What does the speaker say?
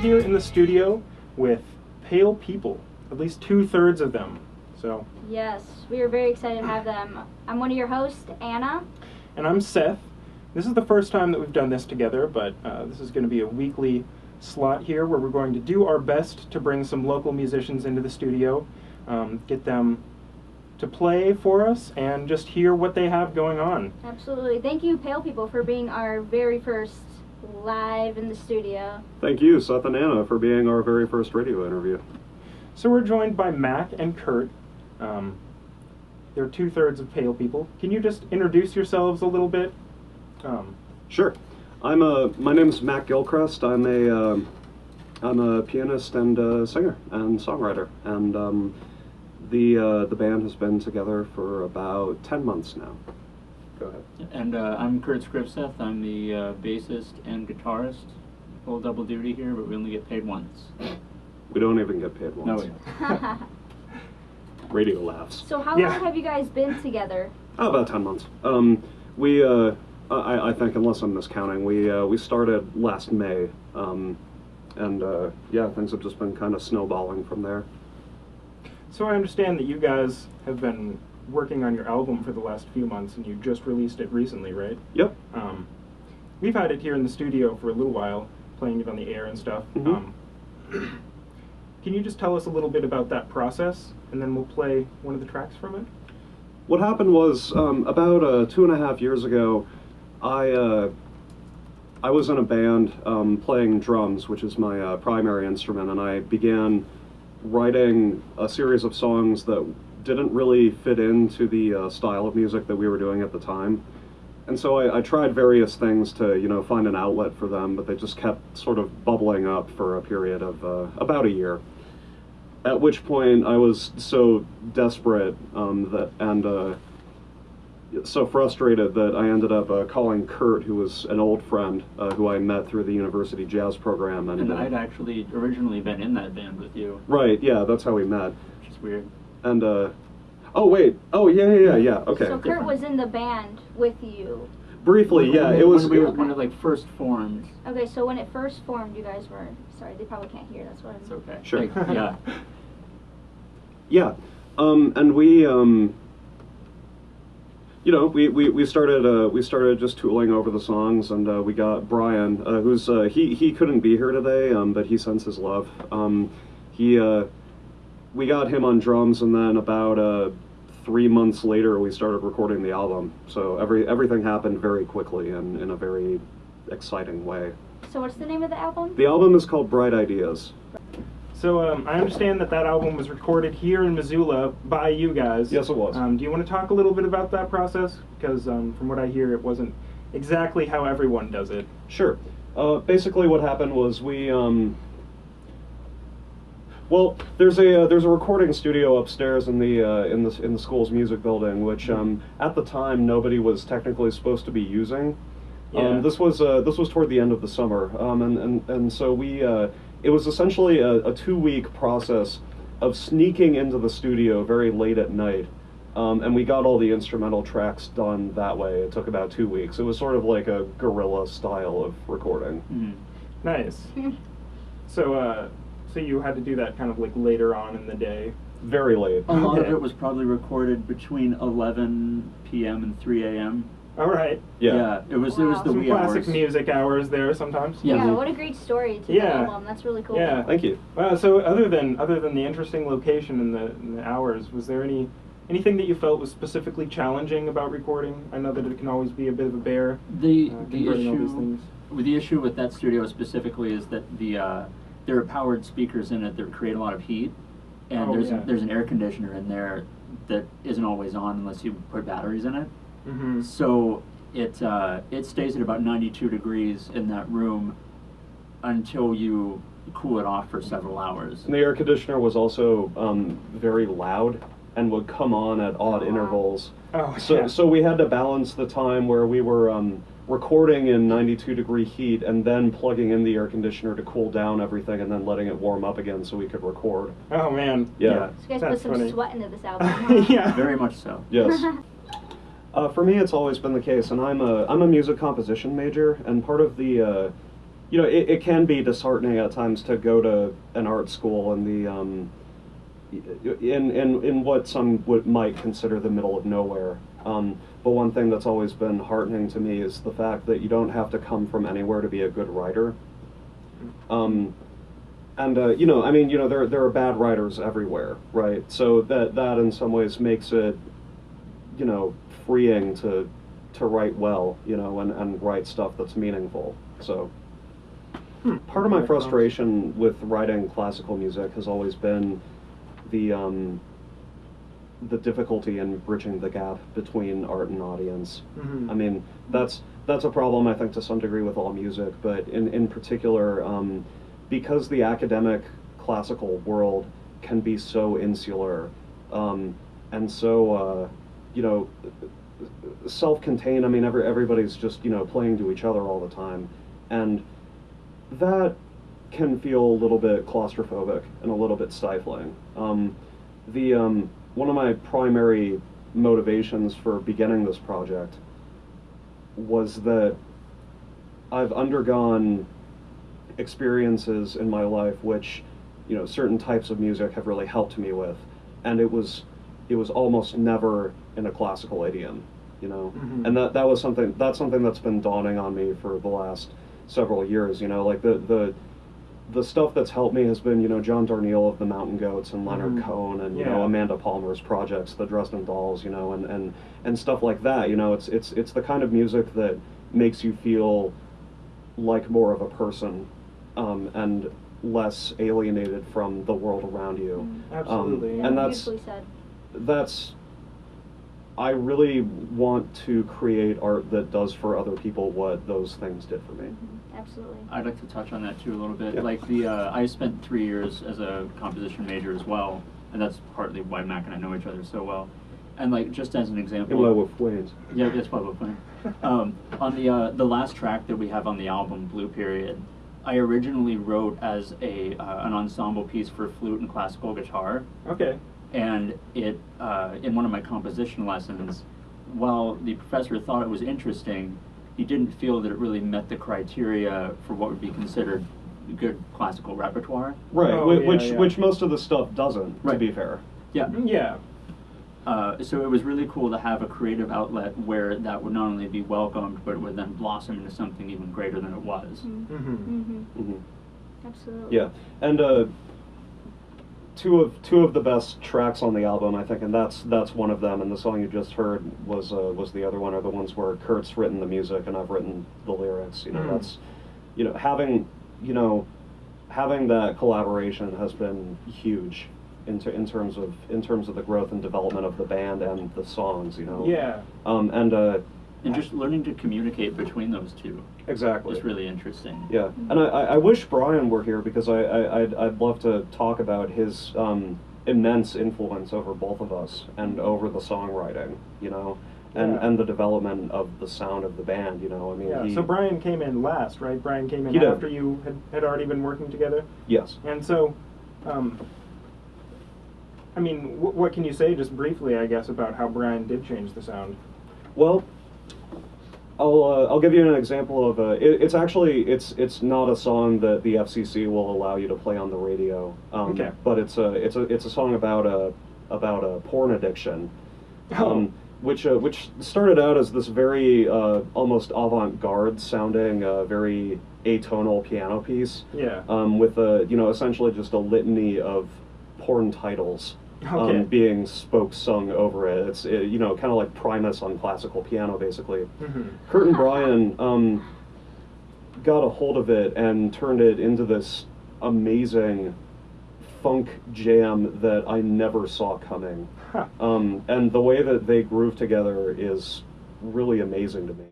here in the studio with Pale People, at least 2/3 of them. So. Yes, we are very excited to have them. I'm one of your hosts, Anna. And I'm Seth. This is the first time that we've done this together, but this is going to be a weekly slot here where we're going to do our best to bring some local musicians into the studio, get them to play for us, and just hear what they have going on. Absolutely. Thank you, Pale People, for being our very first live in the studio. Thank you, Seth and Anna, for being our very first radio interview. So we're joined by Mack and Kurt. They're 2/3 of Pale People. Can you just introduce yourselves a little bit? Sure. My name's Mack Gilcrest. I'm a pianist and singer and songwriter, and the band has been together for about 10 months now. Go ahead. And I'm Kurt Skrivseth. I'm the bassist and guitarist. Full double duty here, but we only get paid once. We don't even get paid once. No, we don't. Radio laughs. So how long have you guys been together? Oh, about 10 months. I think, unless I'm miscounting, we started last May, yeah, things have just been kind of snowballing from there. So I understand that you guys have been working on your album for the last few months, and you just released it recently, right? Yep. We've had it here in the studio for a little while, playing it on the air and stuff. Mm-hmm. Can you just tell us a little bit about that process, and then we'll play one of the tracks from it? What happened was, about 2.5 years ago, I was in a band playing drums, which is my primary instrument, and I began writing a series of songs that didn't really fit into the style of music that we were doing at the time. And so I tried various things to, find an outlet for them, but they just kept sort of bubbling up for a period of about a year. At which point I was so desperate so frustrated that I ended up calling Kurt, who was an old friend who I met through the university jazz program. And I'd actually originally been in that band with you. Right, yeah, that's how we met. Which is weird. And, oh wait, oh yeah, okay. So Kurt was in the band with you? Briefly, yeah, it was... When it first formed. Okay, so when it first formed, you guys were... Sorry, they probably can't hear, that's what It's okay. Sure. Yeah. Yeah, and we started just tooling over the songs, and we got Brian, who's he couldn't be here today, but he sends his love. We got him on drums, and then about 3 months later, we started recording the album. So everything happened very quickly and in a very exciting way. So what's the name of the album? The album is called Bright Ideas. So I understand that album was recorded here in Missoula by you guys. Yes, it was. Do you want to talk a little bit about that process? Because from what I hear, it wasn't exactly how everyone does it. Sure. Basically, what happened was we. Well, there's a recording studio upstairs in the school's music building, which at the time nobody was technically supposed to be using. Yeah. This was toward the end of the summer, and so we. It was essentially a 2-week process of sneaking into the studio very late at night, and we got all the instrumental tracks done that way. It took about 2 weeks. It was sort of like a guerrilla style of recording. Mm-hmm. Nice. So you had to do that kind of like later on in the day? Very late. A lot of it was probably recorded between 11 p.m. and 3 a.m. All right. Yeah, it was Wow. the Some wee classic hours. music hours there sometimes. Yeah, what a great story to the album. That's really cool. Yeah. Thank you. So other than the interesting location and the hours, was there anything that you felt was specifically challenging about recording? I know that it can always be a bit of a bear. The converting all these things. issue with that studio specifically is that there are powered speakers in it that create a lot of heat, and there's an air conditioner in there that isn't always on unless you put batteries in it. Mm-hmm. So it stays at about 92 degrees in that room until you cool it off for several hours. And the air conditioner was also very loud and would come on at odd intervals. Oh, So we had to balance the time where we were recording in 92-degree heat and then plugging in the air conditioner to cool down everything and then letting it warm up again so we could record. Oh man. Yeah. So you guys That's put some funny. sweat into this album, huh? Yeah. Very much so. Yes. For me, it's always been the case, and I'm a music composition major, and part of the you know, it can be disheartening at times to go to an art school in in what some might consider the middle of nowhere. But one thing that's always been heartening to me is the fact that you don't have to come from anywhere to be a good writer. You know, I mean, you know, there are bad writers everywhere, right? So that in some ways makes it, you know, freeing to write well, you know, and write stuff that's meaningful. So part of my frustration with writing classical music has always been the difficulty in bridging the gap between art and audience. I mean, that's a problem, I think, to some degree with all music, but in particular, because the academic classical world can be so insular and so you know, self-contained. I mean, everybody's just, you know, playing to each other all the time, and that can feel a little bit claustrophobic and a little bit stifling. One of my primary motivations for beginning this project was that I've undergone experiences in my life which, you know, certain types of music have really helped me with, and it was almost never in a classical idiom, you know. And that's something that's been dawning on me for the last several years, you know. Like the stuff that's helped me has been, you know, John Darnielle of the Mountain Goats and Leonard Cohen and, you know, Amanda Palmer's projects, the Dresden Dolls, you know, and stuff like that. You know, it's the kind of music that makes you feel like more of a person and less alienated from the world around you. Absolutely. And beautifully said. I really want to create art that does for other people what those things did for me. Absolutely. I'd like to touch on that too a little bit. Yeah. Like I spent 3 years as a composition major as well, and that's partly why Mack and I know each other so well. And like, just as an example. In love with Wayne's. Yeah, that's why we're playing. On the last track that we have on the album, Blue Period, I originally wrote as an ensemble piece for flute and classical guitar. Okay. And it, in one of my composition lessons, while the professor thought it was interesting, he didn't feel that it really met the criteria for what would be considered good classical repertoire. Right, Oh, which most of the stuff doesn't, to Right. be fair. Yeah. Yeah. So it was really cool to have a creative outlet where that would not only be welcomed, but it would then blossom into something even greater than it was. Absolutely. Yeah, and two of the best tracks on the album, I think, and that's one of them. And the song you just heard was the other one, are the ones where Kurt's written the music and I've written the lyrics. You know, that's, you know, having that collaboration has been huge in terms of the growth and development of the band and the songs. You know. Yeah. And just learning to communicate between those two. Exactly. Is really interesting. Yeah, and I wish Brian were here, because I'd love to talk about his immense influence over both of us and over the songwriting, you know, and the development of the sound of the band, you know. I mean, Yeah. So Brian came in last, right? Brian came in He did. after you had already been working together. Yes. And so, I mean, what can you say, just briefly, I guess, about how Brian did change the sound? Well, I'll give you an example of it's actually it's not a song that the FCC will allow you to play on the radio. Okay. But it's a song about a porn addiction, which started out as this very almost avant-garde sounding, very atonal piano piece. Yeah. With you know, essentially just a litany of porn titles. Okay. Being sung over it. It's you know, kind of like Primus on classical piano, basically. Kurt and Brian got a hold of it and turned it into this amazing funk jam that I never saw coming. And the way that they groove together is really amazing to me.